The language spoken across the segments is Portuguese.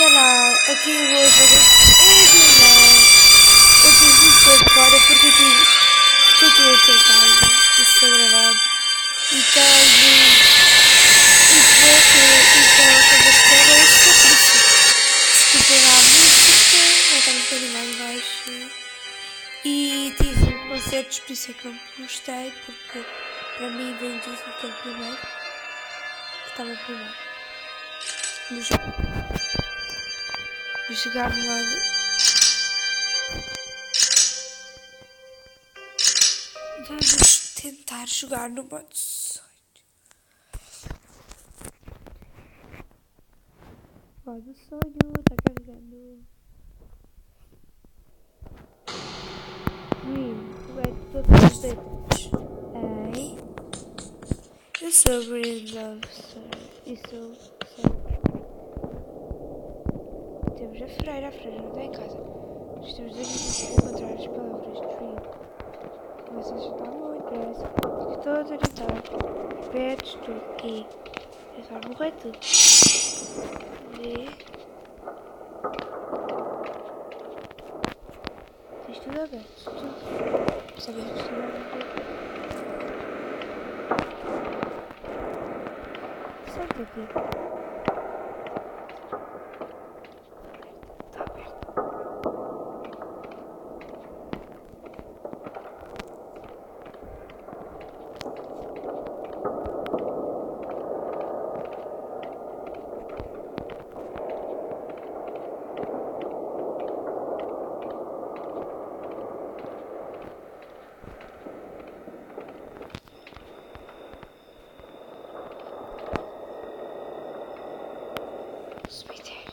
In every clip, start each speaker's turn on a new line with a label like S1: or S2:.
S1: sei lá, aqui hoje eu tive muito tempo fora porque eu tive doente em casa, isso foi gravado, e tenho uma coisa de cabeça, por isso escutei lá a música, já está um bocadinho mais baixo, e tive concertos, por isso é que não postei, porque para mim bem disse que era primeiro, que estava primeiro. Vou jogar no modo. Vamos tentar jogar no modo sonho. Modo sonho, está carregando. Como é que todas as letras? Ei. Eu sou Brindle, e sou. Temos a freira não está em casa. Estamos aqui a encontrar as palavras Dream. Começa a chutar muito, parece. Estou a tentar. Pets, tudo. E. É só morrer tudo. V. Tens tudo aberto. Tudo. Sabemos tudo aberto. Senta aqui. Cemitério.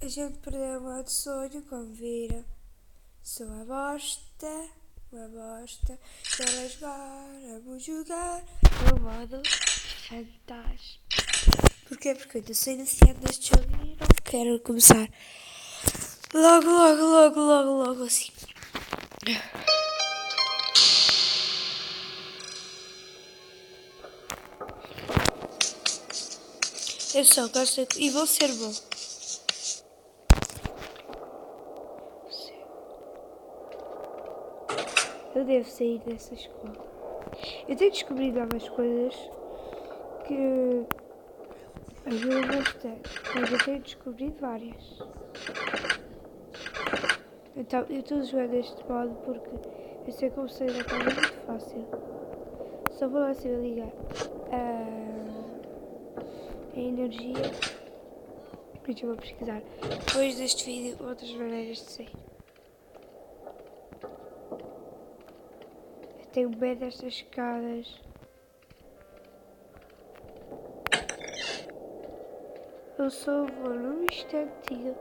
S1: A gente perdeu o modo sonho, como viram. Sou uma bosta. Quero jogar, vamos jogar no modo fantasma. Porquê? Porque eu ainda sou iniciante neste jogo e não quero começar logo assim. Eu só gosto e vou ser bom. Eu devo sair dessa escola. Eu tenho descobrido novas coisas que ajudam bastante. Mas eu tenho descobrido várias. Então, eu estou a jogar deste modo porque eu sei como sair da casa muito fácil. Só vou lá assim a ligar a energia. Depois eu vou pesquisar depois deste vídeo outras maneiras de sair. Eu tenho medo destas escadas. Eu só vou num instantinho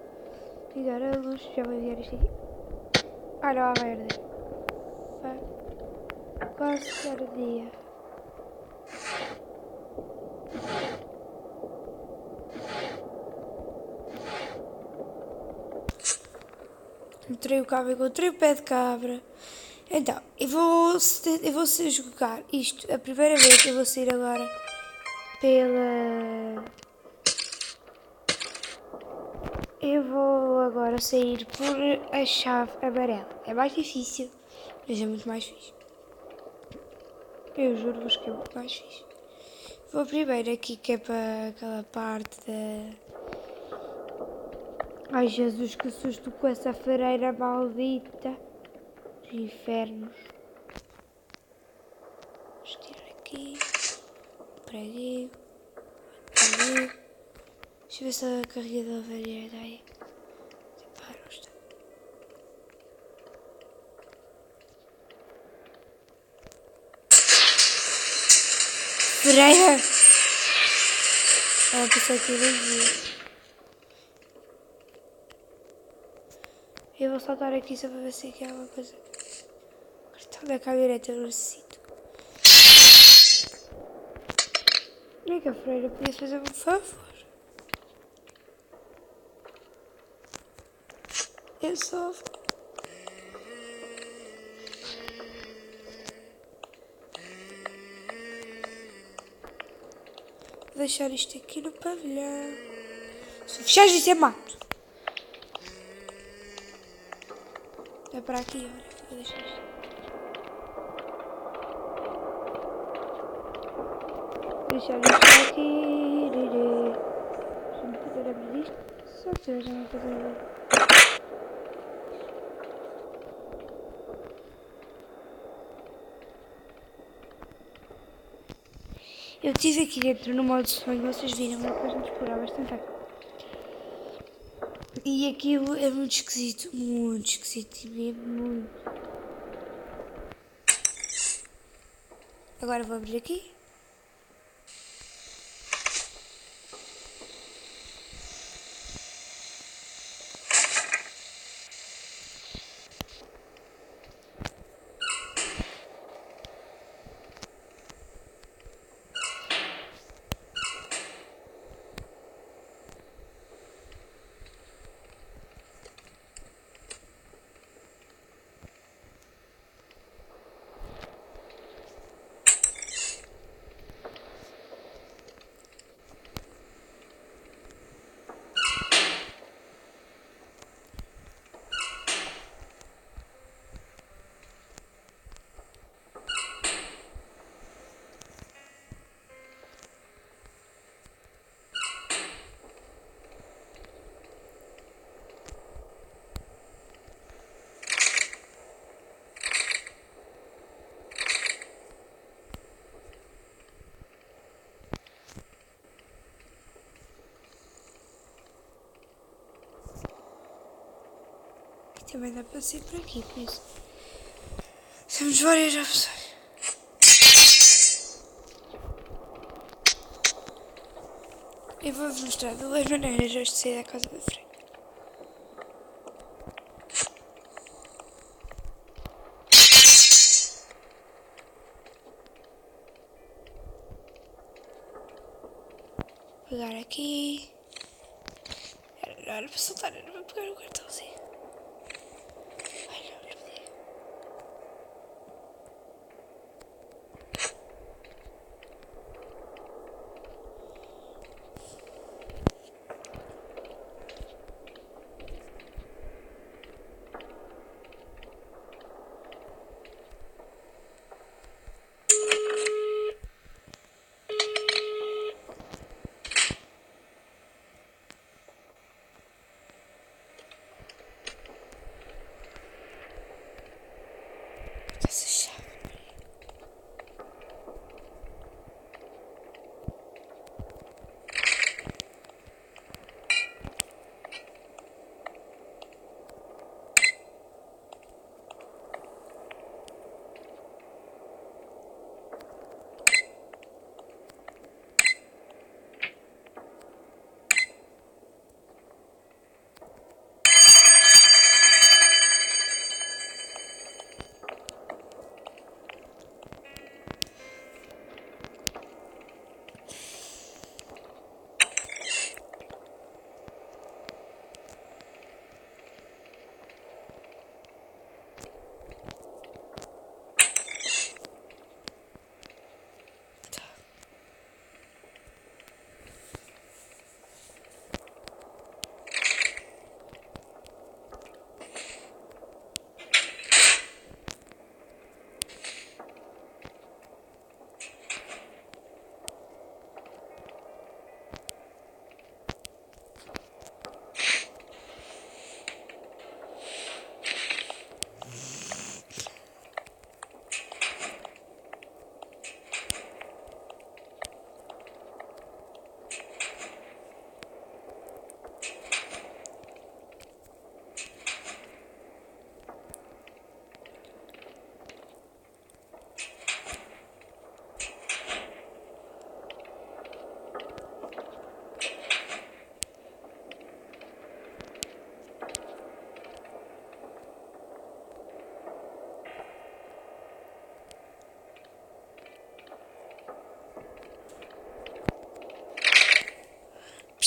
S1: ligar a luz. Já vou ligar isto aqui. Ah não, vai arder. Vai. Quase ardia. Encontrei o cabo, encontrei o pé de cabra. Então, eu vou jogar isto a primeira vez. Eu vou sair agora pela... Eu vou agora sair por a chave amarela. É mais difícil, mas é muito mais fixe. Eu juro-vos que é muito mais fixe. Vou primeiro aqui que é para aquela parte da... Ai Jesus, que susto com essa freira maldita. Dos infernos. Vamos tirar aqui. Prego. Deixa eu ver se a carregadora varia daí. Ah, não está. Freira! Ah, pensei que eu via. Eu vou saltar aqui só para ver se aqui há alguma coisa. Cartão da caminhonete eu necessito. Não é que a freira podia fazer um favor? Eu só vou deixar isto aqui no pavilhão. Se fechares isso é mato. É para aqui, olha. Vou deixar isto. Deixar isto aqui. Deixa-me poder abrir isto. Só que eu já não poder abrir. Eu estive aqui dentro no modo sonho, vocês viram, mas depois vamos explorar bastante aqui. E aquilo é muito esquisito, e mesmo muito. Agora vou abrir aqui. Também dá para sair por aqui, por isso. Temos várias opções. Eu vou-vos mostrar duas maneiras hoje de sair da casa da frente. Pegar aqui. Era para soltar, era para pegar o cartãozinho. Ai, não podia.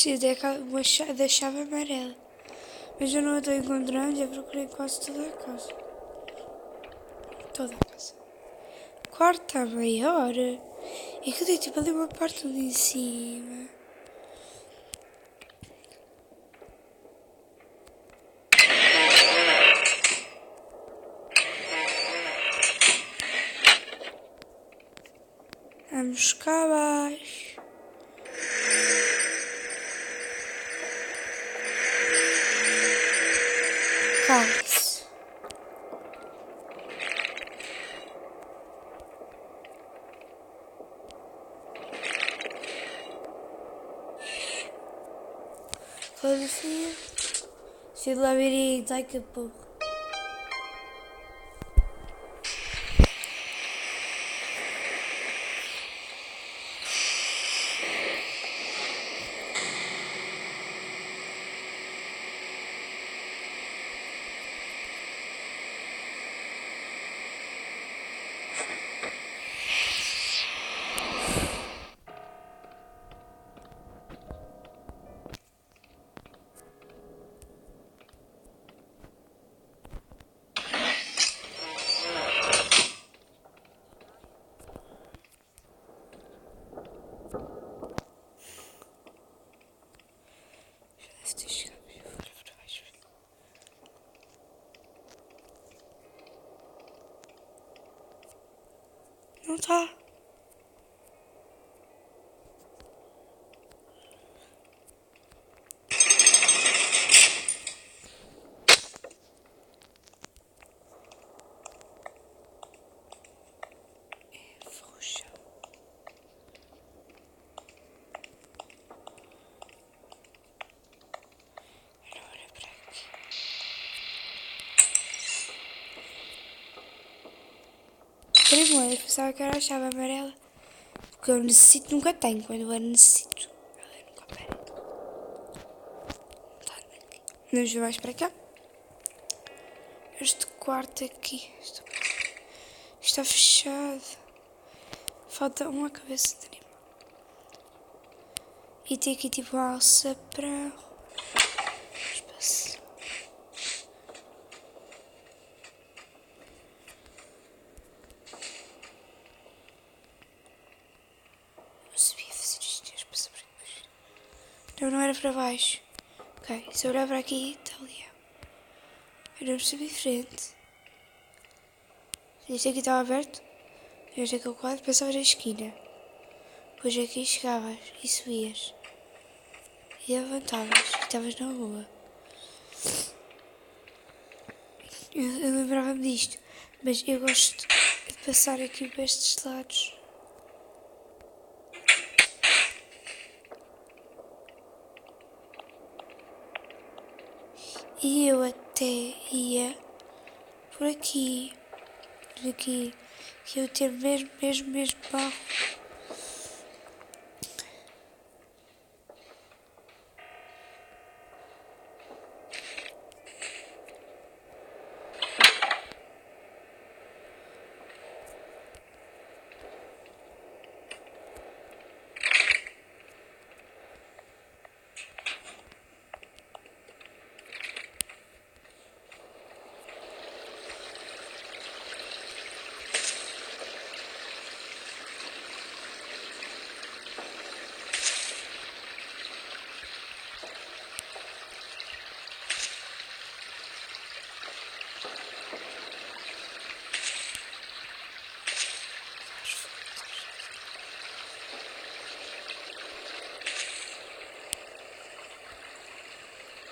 S1: Preciso da chave amarela. Mas eu não a estou encontrando, já procurei quase toda a casa. Toda a casa. O quarto está maior. E que eu dei tipo ali uma parte ali em cima. Vamos cá abaixo. Calma-se. Fotografia. Cheio de labirinto, ai que pouco. Não está. Primeiro, eu pensava que era a chave amarela. Porque eu necessito, nunca tenho. Quando eu necessito, ela nunca aparece. Vamos ver mais para cá. Este quarto aqui está fechado. Falta uma cabeça de animal. E tem aqui tipo uma alça para espaço. Eu sabia fazer isto para saber depois. Não era para baixo. Ok, se eu olhar para aqui, está ali. Eu não percebi frente. Este aqui estava aberto. Este aqui é o quadro, passavas a esquina. Depois aqui chegavas e subias. E levantavas e estavas na rua. Eu lembrava-me disto, mas eu gosto de passar aqui para estes lados. E eu até ia por aqui, que eu ter mesmo barro.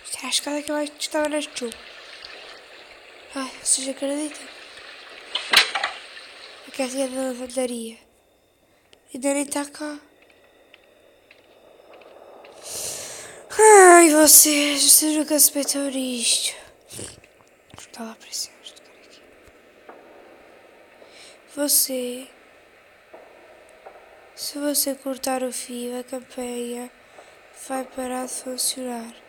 S1: Isto era a escada que eu acho que estava neste jogo. Ai, vocês acreditam? A casinha da lavandaria. Ainda nem está cá. Ai, vocês nunca se meteram nisto. Está lá para cima. Se você cortar o fio, a campanha vai parar de funcionar.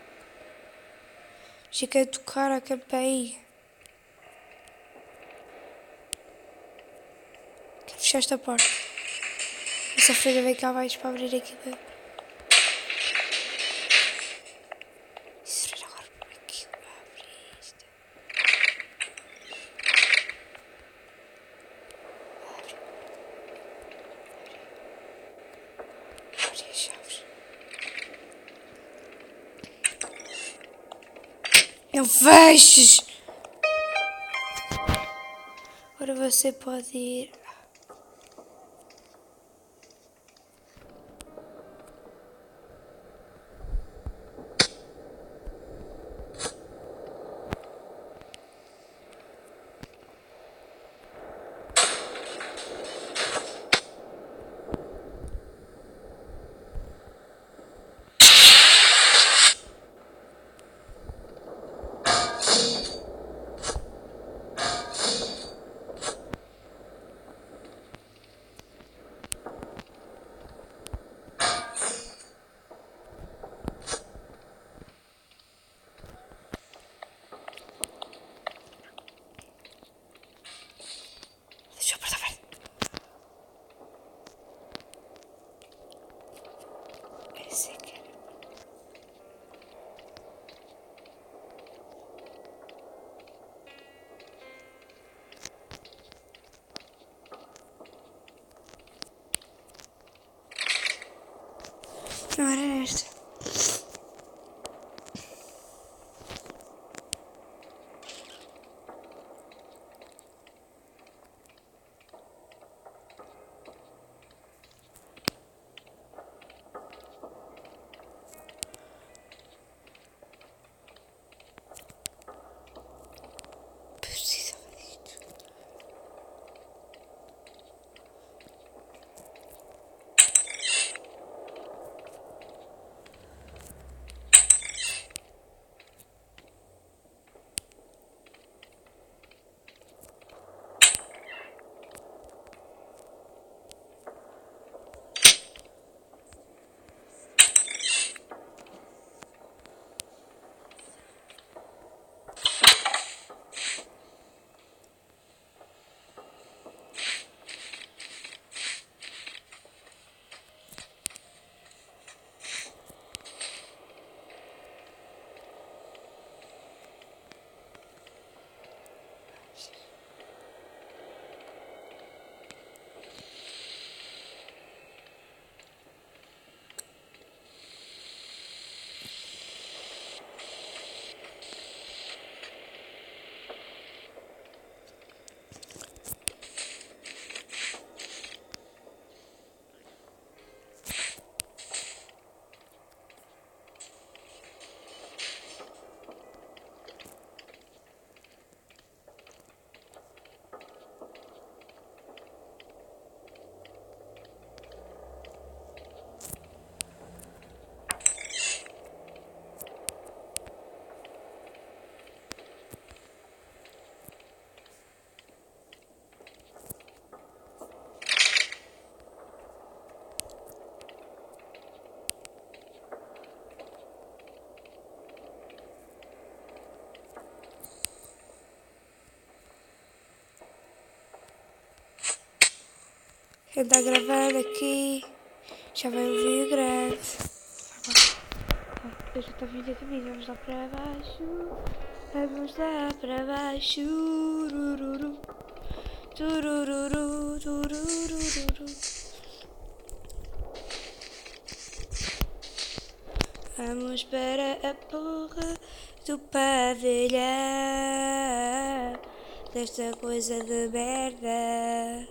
S1: Chega a tocar a campanha. Quero fechar esta porta. Essa freira vem cá abaixo para abrir aqui. Não feches! Agora você pode ir. Deixa eu apertar perto. Esse aqui. Não era esta. Precisava disto. Quem está gravando aqui já vai ouvir o grande. Eu já estou vindo a caminho, vamos lá para baixo. Vamos lá para baixo. Turururu. Turururu, turururu. Vamos para a porra do pavilhão desta coisa de merda.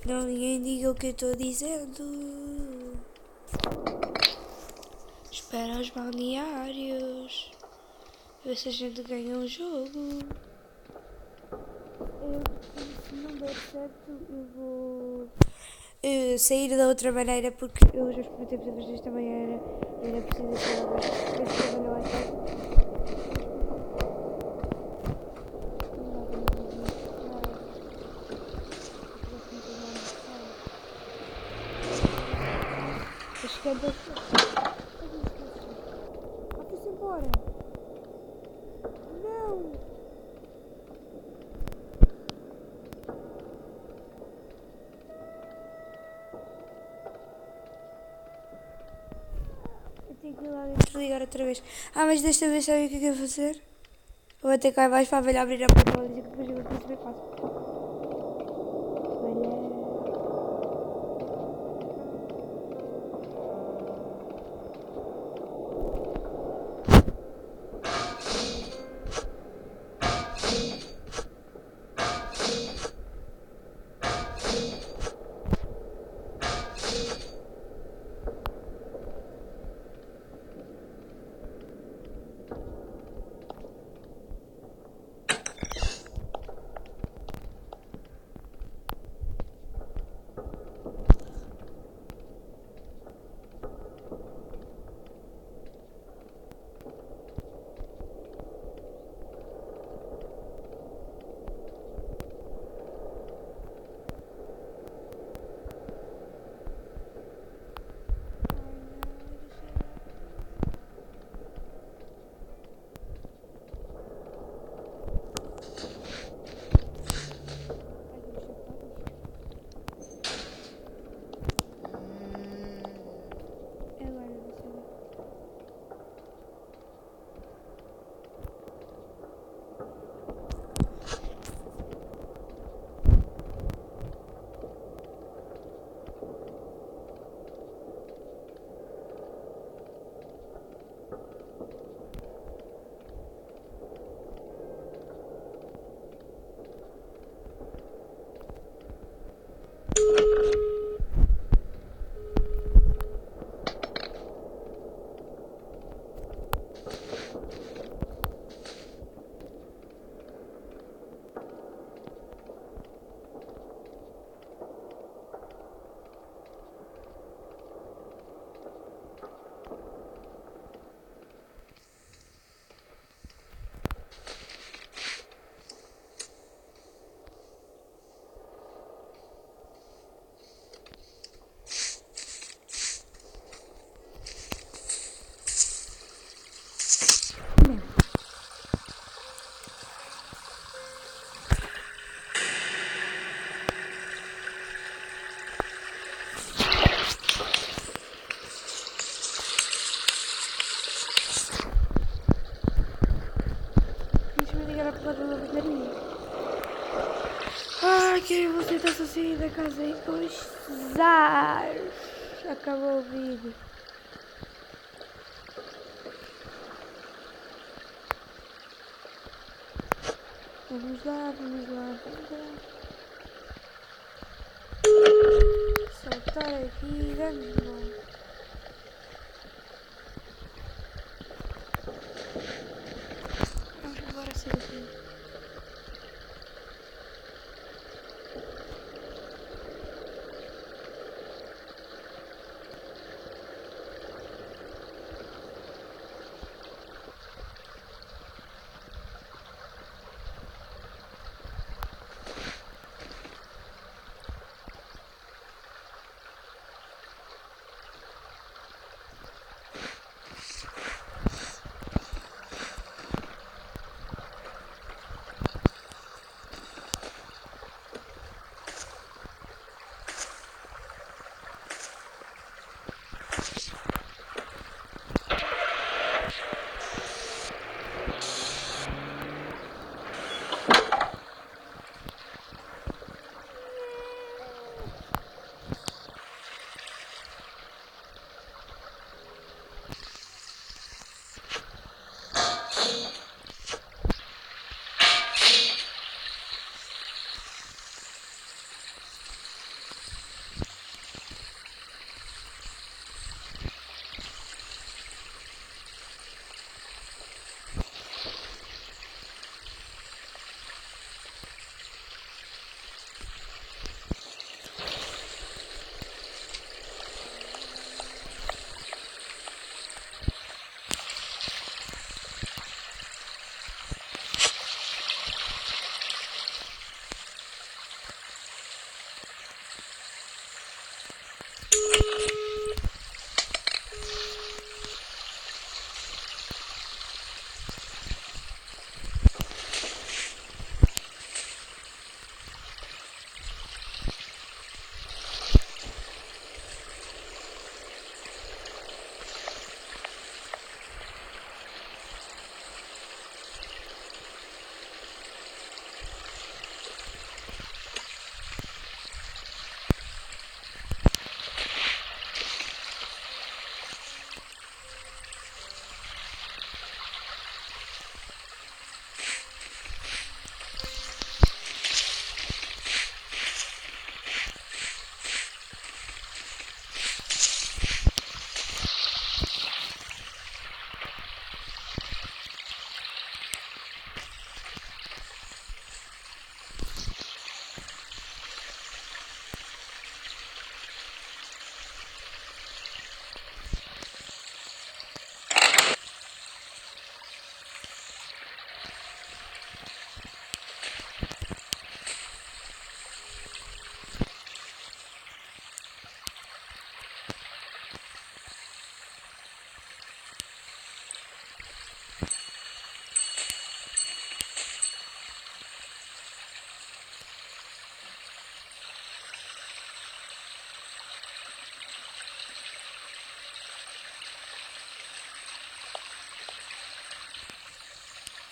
S1: Não ninguém diga o que eu estou dizendo. Espera os balneários. Ver se a gente ganha um jogo. Se não der certo, eu vou sair da outra maneira, porque eu já experimentei muitas vezes também era preciso ser mas também não é certo. Chegando aqui. Foi-se embora. Não. Eu tenho que ir lá dentro ligar outra vez. Mas desta vez sabe o que é que eu vou fazer? Vou até cá abaixo para a velha abrir a porta e dizer que depois eu vou perceber fácil. era a porra da lavandaria. Ai, que você está a sair da casa e coisar. Acabou o vídeo. Vamos lá, vamos lá, vamos lá. Soltar aqui, vamos lá. Vamos embora sair daqui.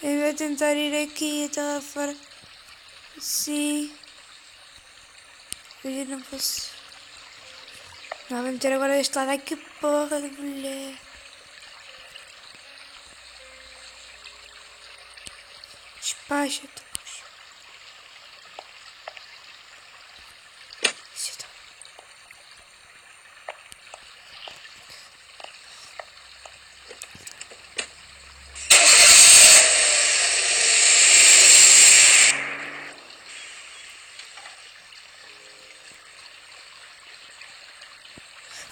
S1: Eu vou tentar ir aqui até lá fora. Sim. Eu não posso. Não, vou meter agora deste lado. Ai, que porra de mulher. Despacha-te.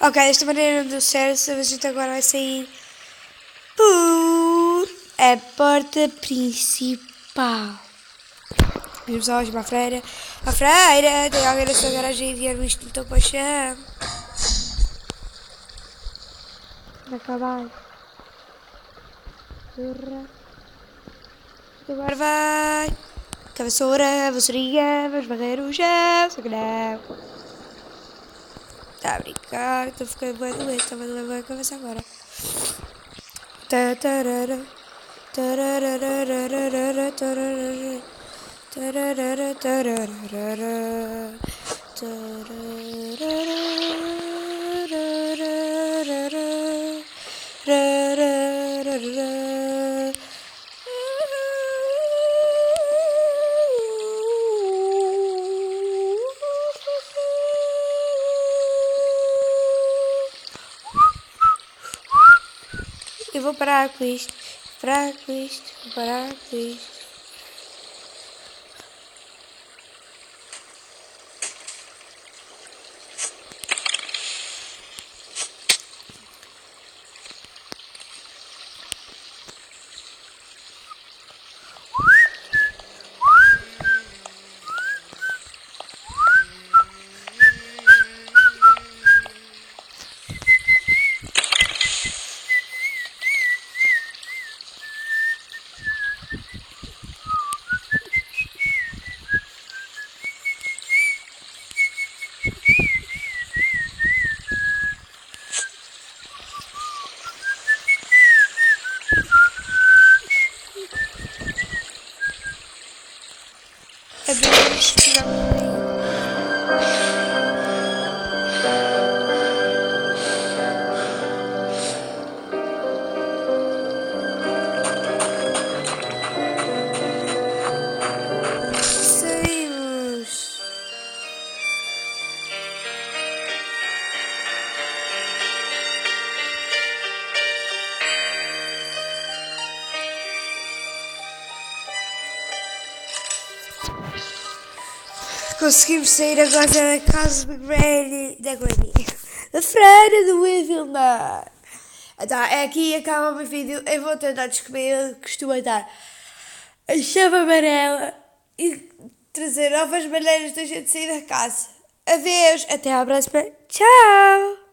S1: Ok, desta maneira não deu certo, a gente agora vai sair por a porta principal. Vamos lá hoje para a freira. A freira! Tem alguém nessa garagem e enviar-me isto no teu paixão. Vai acabar. Surra. Agora vai. Cabeçoura, vassourinha, vamos varrer o chão. Só que não. Está a brincar, estou a ficar bem doente, estou a doer a cabeça agora. Tatarara. Tarararararara, tararara, tararara, tararara, tarararararara, rarararara. Eu vou parar com isto, parar com isto, parar com isto. Abrimos, saímos. Conseguimos sair agora da casa da Granny, da freira do Evilmar. Então, aqui acaba o meu vídeo. Eu vou tentar descobrir, costuma dar a chave amarela e trazer novas maneiras de a gente sair da casa. Adeus, até à próxima. Tchau!